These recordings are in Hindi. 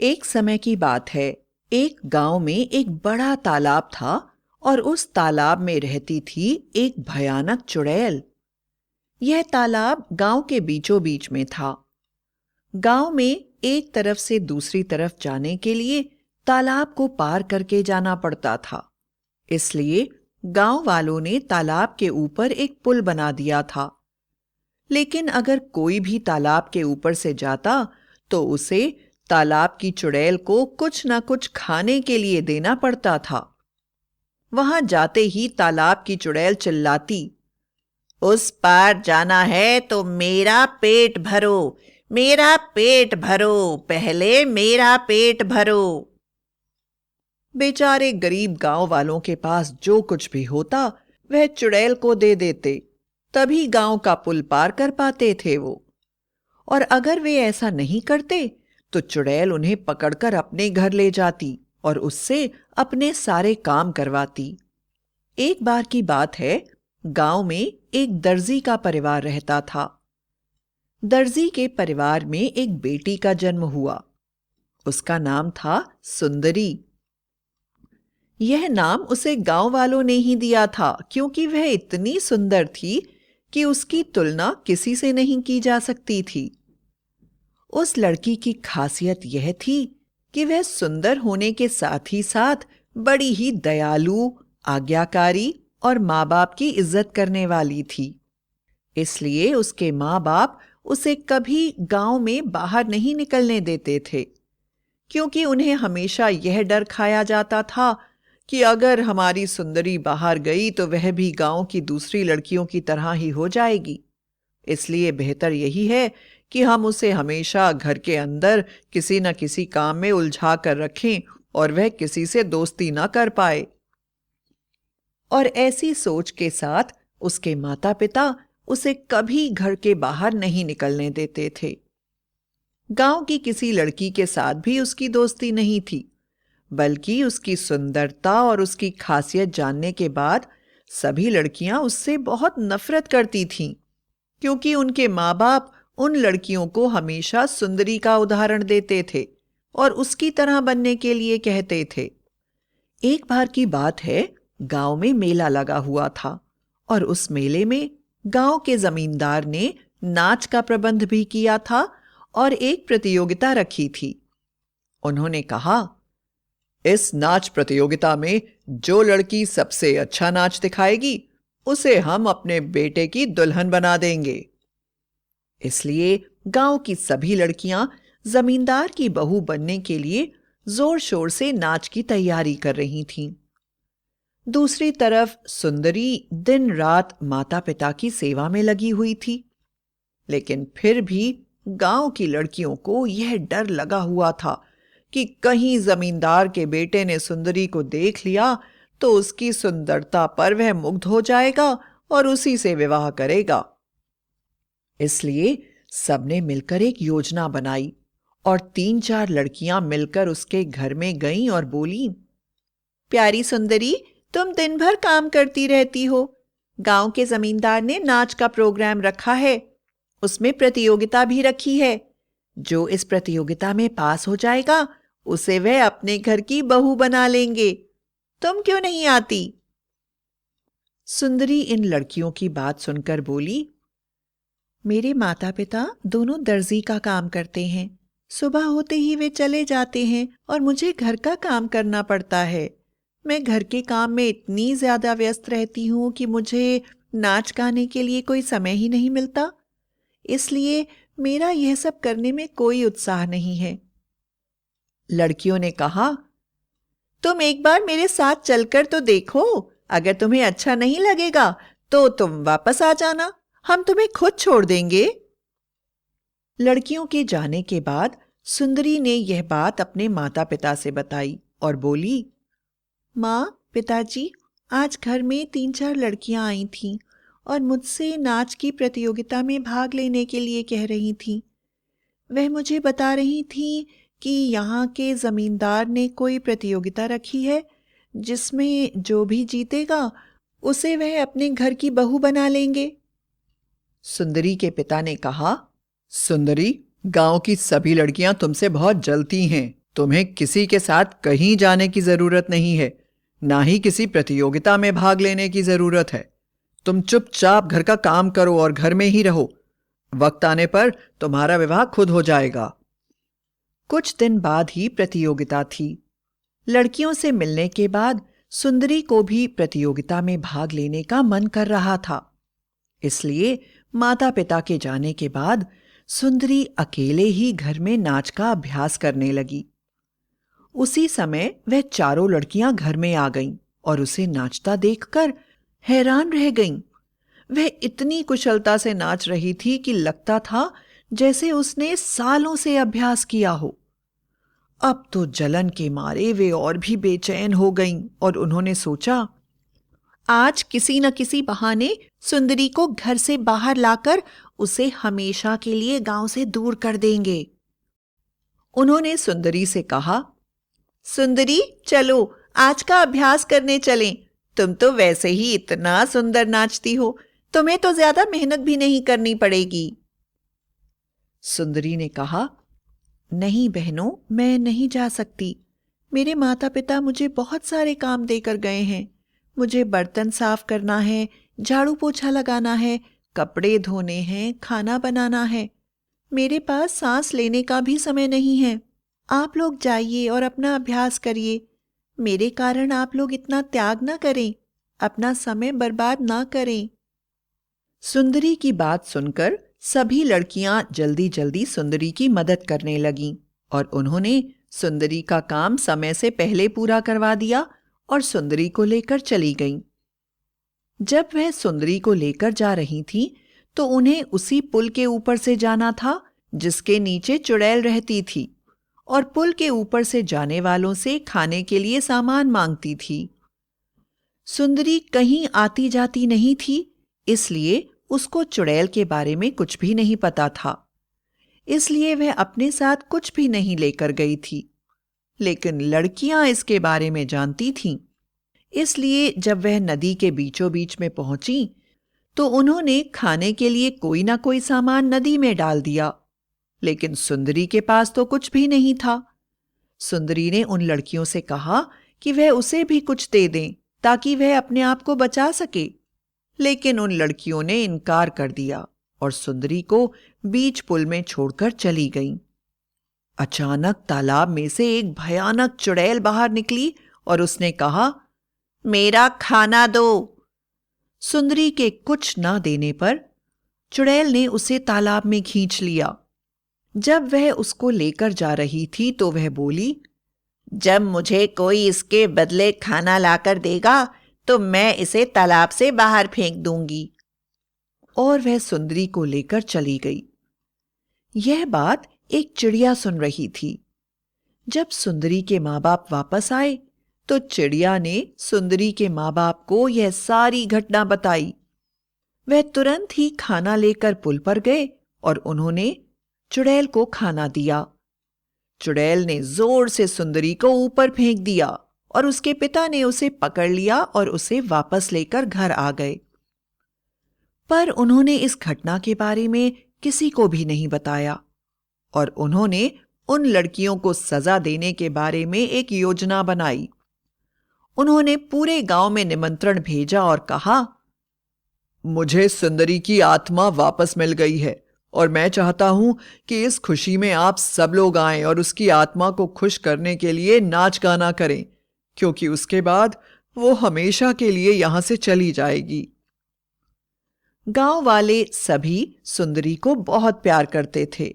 एक समय की बात है। एक गांव में एक बड़ा तालाब था और उस तालाब में रहती थी एक भयानक चुड़ैल। यह तालाब गांव के बीचों बीच में था। गांव में एक तरफ से दूसरी तरफ जाने के लिए तालाब को पार करके जाना पड़ता था। इसलिए गांव वालों ने तालाब के ऊपर एक पुल बना दिया था। लेकिन अगर कोई भी तालाब के ऊपर से जाता तो उसे तालाब की चुड़ैल को कुछ न कुछ खाने के लिए देना पड़ता था। वहां जाते ही तालाब की चुड़ैल चिल्लाती, उस पार जाना है तो मेरा पेट भरो, मेरा पेट भरो, पहले मेरा पेट भरो। बेचारे गरीब गांव वालों के पास जो कुछ भी होता वह चुड़ैल को दे देते, तभी गांव का पुल पार कर पाते थे वो। और अगर वे ऐसा नहीं करते तो चुड़ैल उन्हें पकड़कर अपने घर ले जाती और उससे अपने सारे काम करवाती। एक बार की बात है, गांव में एक दर्जी का परिवार रहता था। दर्जी के परिवार में एक बेटी का जन्म हुआ। उसका नाम था सुंदरी। यह नाम उसे गांव वालों ने ही दिया था क्योंकि वह इतनी सुंदर थी कि उसकी तुलना किसी से नहीं की जा सकती थी। उस लड़की की खासियत यह थी कि वह सुंदर होने के साथ ही साथ बड़ी ही दयालु, आज्ञाकारी और माँ बाप की इज्जत करने वाली थी। इसलिए उसके माँ बाप उसे कभी गांव में बाहर नहीं निकलने देते थे, क्योंकि उन्हें हमेशा यह डर खाया जाता था कि अगर हमारी सुंदरी बाहर गई तो वह भी गांव की दूसरी लड़कियों की तरह ही हो जाएगी। इसलिए बेहतर यही है कि हम उसे हमेशा घर के अंदर किसी न किसी काम में उलझा कर रखें और वह किसी से दोस्ती न कर पाए। और ऐसी सोच के साथ उसके माता पिता उसे कभी घर के बाहर नहीं निकलने देते थे। गांव की किसी लड़की के साथ भी उसकी दोस्ती नहीं थी, बल्कि उसकी सुंदरता और उसकी खासियत जानने के बाद सभी लड़कियां उससे बहुत नफरत करती थीं, क्योंकि उनके माँ बाप उन लड़कियों को हमेशा सुंदरी का उदाहरण देते थे और उसकी तरह बनने के लिए कहते थे। एक बार की बात है, गांव में मेला लगा हुआ था और उस मेले में गांव के जमींदार ने नाच का प्रबंध भी किया था और एक प्रतियोगिता रखी थी। उन्होंने कहा, इस नाच प्रतियोगिता में जो लड़की सबसे अच्छा नाच दिखाएगी उसे हम अपने बेटे की दुल्हन बना देंगे। इसलिए गांव की सभी लड़कियां जमींदार की बहू बनने के लिए जोर शोर से नाच की तैयारी कर रही थीं। दूसरी तरफ सुंदरी दिन रात माता पिता की सेवा में लगी हुई थी। लेकिन फिर भी गांव की लड़कियों को यह डर लगा हुआ था कि कहीं जमींदार के बेटे ने सुंदरी को देख लिया तो उसकी सुंदरता पर वह मुग्ध हो जाएगा और उसी से विवाह करेगा। इसलिए सबने मिलकर एक योजना बनाई और 3-4 लड़कियां मिलकर उसके घर में गईं और बोली, प्यारी सुंदरी, तुम दिन भर काम करती रहती हो। गांव के जमींदार ने नाच का प्रोग्राम रखा है, उसमें प्रतियोगिता भी रखी है। जो इस प्रतियोगिता में पास हो जाएगा उसे वह अपने घर की बहू बना लेंगे। तुम क्यों नहीं आती? सुंदरी इन लड़कियों की बात सुनकर बोली, मेरे माता पिता दोनों दर्जी का काम करते हैं। सुबह होते ही वे चले जाते हैं और मुझे घर का काम करना पड़ता है। मैं घर के काम में इतनी ज्यादा व्यस्त रहती हूँ कि मुझे नाच गाने के लिए कोई समय ही नहीं मिलता। इसलिए मेरा यह सब करने में कोई उत्साह नहीं है। लड़कियों ने कहा, तुम एक बार मेरे साथ चलकर तो देखो। अगर तुम्हें अच्छा नहीं लगेगा तो तुम वापस आ जाना, हम तुम्हें खुद छोड़ देंगे। लड़कियों के जाने के बाद सुंदरी ने यह बात अपने माता पिता से बताई और बोली, माँ, पिताजी, आज घर में 3-4 लड़कियां आई थीं और मुझसे नाच की प्रतियोगिता में भाग लेने के लिए कह रही थीं। वह मुझे बता रही थीं कि यहाँ के जमींदार ने कोई प्रतियोगिता रखी है जिसमें जो भी जीतेगा उसे वह अपने घर की बहू बना लेंगे। सुंदरी के पिता ने कहा, सुंदरी, गांव की सभी लड़कियां तुमसे बहुत जलती हैं तुम्हें किसी के साथ कहीं जाने की जरूरत नहीं है, ना ही किसी प्रतियोगिता में भाग लेने की जरूरत है। तुम चुपचाप घर का काम करो और घर में ही रहो। वक्त आने पर तुम्हारा विवाह खुद हो जाएगा। कुछ दिन बाद ही प्रतियोगिता थी। लड़कियों से मिलने के बाद सुंदरी को भी प्रतियोगिता में भाग लेने का मन कर रहा था। इसलिए माता पिता के जाने के बाद सुंदरी अकेले ही घर में नाच का अभ्यास करने लगी। उसी समय वह चारों लड़कियां घर में आ गईं और उसे नाचता देखकर हैरान रह गईं। वह इतनी कुशलता से नाच रही थी कि लगता था जैसे उसने सालों से अभ्यास किया हो। अब तो जलन के मारे वे और भी बेचैन हो गईं और उन्होंने सोचा, आज किसी न किसी बहाने सुंदरी को घर से बाहर लाकर उसे हमेशा के लिए गांव से दूर कर देंगे। उन्होंने सुंदरी से कहा, सुंदरी चलो आज का अभ्यास करने चलें। तुम तो वैसे ही इतना सुंदर नाचती हो, तुम्हें तो ज्यादा मेहनत भी नहीं करनी पड़ेगी। सुंदरी ने कहा, नहीं बहनों, मैं नहीं जा सकती। मेरे माता पिता मुझे बहुत सारे काम देकर गए हैं। मुझे बर्तन साफ करना है, झाड़ू पोछा लगाना है, कपड़े धोने हैं, खाना बनाना है। मेरे पास सांस लेने का भी समय नहीं है। आप लोग जाइए और अपना अभ्यास करिए। मेरे कारण आप लोग इतना त्याग ना करें, अपना समय बर्बाद ना करें। सुंदरी की बात सुनकर सभी लड़कियां जल्दी जल्दी सुंदरी की मदद करने लगीं और उन्होंने सुंदरी का काम समय से पहले पूरा करवा दिया और सुंदरी को लेकर चली गईं। जब वह सुंदरी को लेकर जा रही थी तो उन्हें उसी पुल के ऊपर से जाना था जिसके नीचे चुड़ैल रहती थी और पुल के ऊपर से जाने वालों से खाने के लिए सामान मांगती थी। सुंदरी कहीं आती जाती नहीं थी, इसलिए उसको चुड़ैल के बारे में कुछ भी नहीं पता था। इसलिए वह अपने साथ कुछ भी नहीं लेकर गई थी। लेकिन लड़कियां इसके बारे में जानती थीं। इसलिए जब वह नदी के बीचों बीच में पहुंची तो उन्होंने खाने के लिए कोई ना कोई सामान नदी में डाल दिया। लेकिन सुंदरी के पास तो कुछ भी नहीं था। सुंदरी ने उन लड़कियों से कहा कि वह उसे भी कुछ दे दें ताकि वह अपने आप को बचा सके। लेकिन उन लड़कियों ने इनकार कर दिया और सुंदरी को बीच पुल में छोड़कर चली गईं। अचानक तालाब में से एक भयानक चुड़ैल बाहर निकली और उसने कहा, मेरा खाना दो। सुंदरी के कुछ ना देने पर चुड़ैल ने उसे तालाब में खींच लिया। जब वह उसको लेकर जा रही थी तो वह बोली, जब मुझे कोई इसके बदले खाना लाकर देगा तो मैं इसे तालाब से बाहर फेंक दूंगी। और वह सुंदरी को लेकर चली गई। यह बात एक चिड़िया सुन रही थी। जब सुंदरी के माँ बाप वापस आए तो चिड़िया ने सुंदरी के माँ बाप को यह सारी घटना बताई। वह तुरंत ही खाना लेकर पुल पर गए और उन्होंने चुड़ैल को खाना दिया। चुड़ैल ने जोर से सुंदरी को ऊपर फेंक दिया और उसके पिता ने उसे पकड़ लिया और उसे वापस लेकर घर आ गए। पर उन्होंने इस घटना के बारे में किसी को भी नहीं बताया और उन्होंने उन लड़कियों को सजा देने के बारे में एक योजना बनाई। उन्होंने पूरे गांव में निमंत्रण भेजा और कहा, मुझे सुंदरी की आत्मा वापस मिल गई है और मैं चाहता हूं कि इस खुशी में आप सब लोग आएं और उसकी आत्मा को खुश करने के लिए नाच गाना करें, क्योंकि उसके बाद वो हमेशा के लिए यहां से चली जाएगी। गांव वाले सभी सुंदरी को बहुत प्यार करते थे।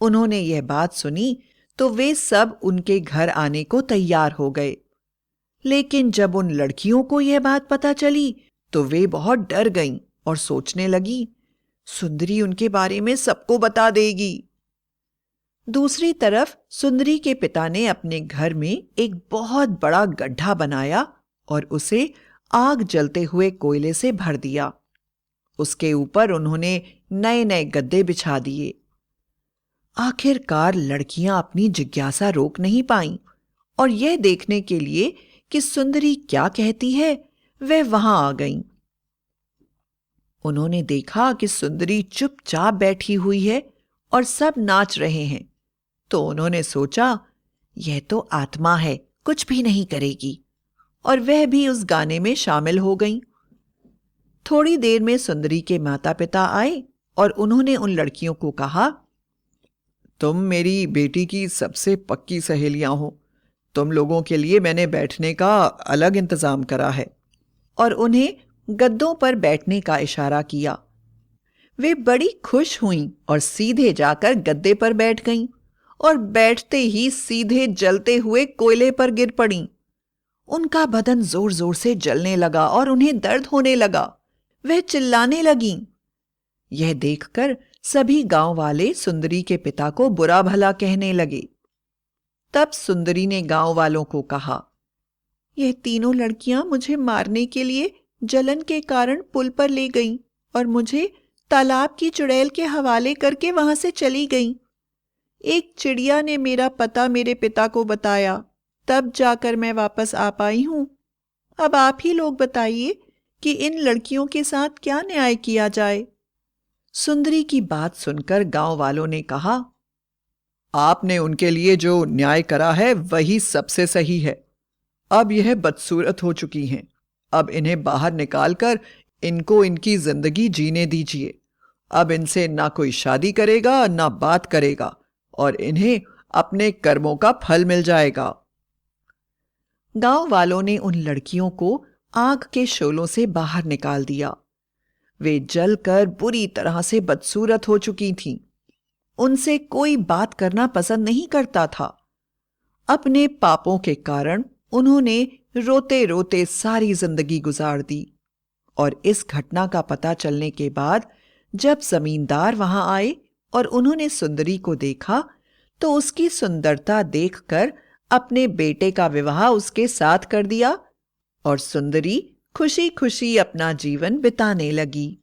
उन्होंने यह बात सुनी तो वे सब उनके घर आने को तैयार हो गए। लेकिन जब उन लड़कियों को यह बात पता चली तो वे बहुत डर गईं और सोचने लगी, सुंदरी उनके बारे में सबको बता देगी। दूसरी तरफ सुंदरी के पिता ने अपने घर में एक बहुत बड़ा गड्ढा बनाया और उसे आग जलते हुए कोयले से भर दिया। उसके ऊपर उन्होंने नए नए गद्दे बिछा दिए। आखिरकार लड़कियां अपनी जिज्ञासा रोक नहीं पाईं और यह देखने के लिए कि सुंदरी क्या कहती है वह वहां आ गईं। उन्होंने देखा कि सुंदरी चुपचाप बैठी हुई है और सब नाच रहे हैं, तो उन्होंने सोचा यह तो आत्मा है, कुछ भी नहीं करेगी। और वह भी उस गाने में शामिल हो गईं। थोड़ी देर में सुंदरी के माता पिता आए और उन्होंने उन लड़कियों को कहा, तुम मेरी बेटी की सबसे पक्की सहेलियां हो। तुम लोगों के लिए मैंने बैठने का अलग इंतजाम करा है। और उन्हें गद्दों पर बैठने का इशारा किया। वे बड़ी खुश हुईं और सीधे जाकर गद्दे पर बैठ गईं और बैठते ही सीधे जलते हुए कोयले पर गिर पड़ीं। उनका बदन जोर जोर से जलने लगा और उन्हें दर्द होने लगा। वह चिल्लाने लगीं। यह देखकर सभी गांव वाले सुंदरी के पिता को बुरा भला कहने लगे। तब सुंदरी ने गांव वालों को कहा, यह तीनों लड़कियां मुझे मारने के लिए जलन के कारण पुल पर ले गईं और मुझे तालाब की चुड़ैल के हवाले करके वहां से चली गईं। एक चिड़िया ने मेरा पता मेरे पिता को बताया, तब जाकर मैं वापस आ पाई हूं। अब आप ही लोग बताइए कि इन लड़कियों के साथ क्या न्याय किया जाए। सुंदरी की बात सुनकर गांव वालों ने कहा, आपने उनके लिए जो न्याय करा है वही सबसे सही है। अब यह बदसूरत हो चुकी हैं। अब इन्हें बाहर निकालकर इनको इनकी जिंदगी जीने दीजिए। अब इनसे ना कोई शादी करेगा ना बात करेगा और इन्हें अपने कर्मों का फल मिल जाएगा। गांव वालों ने उन लड़कियों को आग के शोलों से बाहर निकाल दिया। वे जलकर बुरी तरह से बदसूरत हो चुकी थीं। उनसे कोई बात करना पसंद नहीं करता था। अपने पापों के कारण उन्होंने रोते रोते सारी जिंदगी गुजार दी। और इस घटना का पता चलने के बाद जब जमींदार वहां आए और उन्होंने सुंदरी को देखा तो उसकी सुंदरता देखकर अपने बेटे का विवाह उसके साथ कर दिया और सुंदरी खुशी खुशी अपना जीवन बिताने लगी।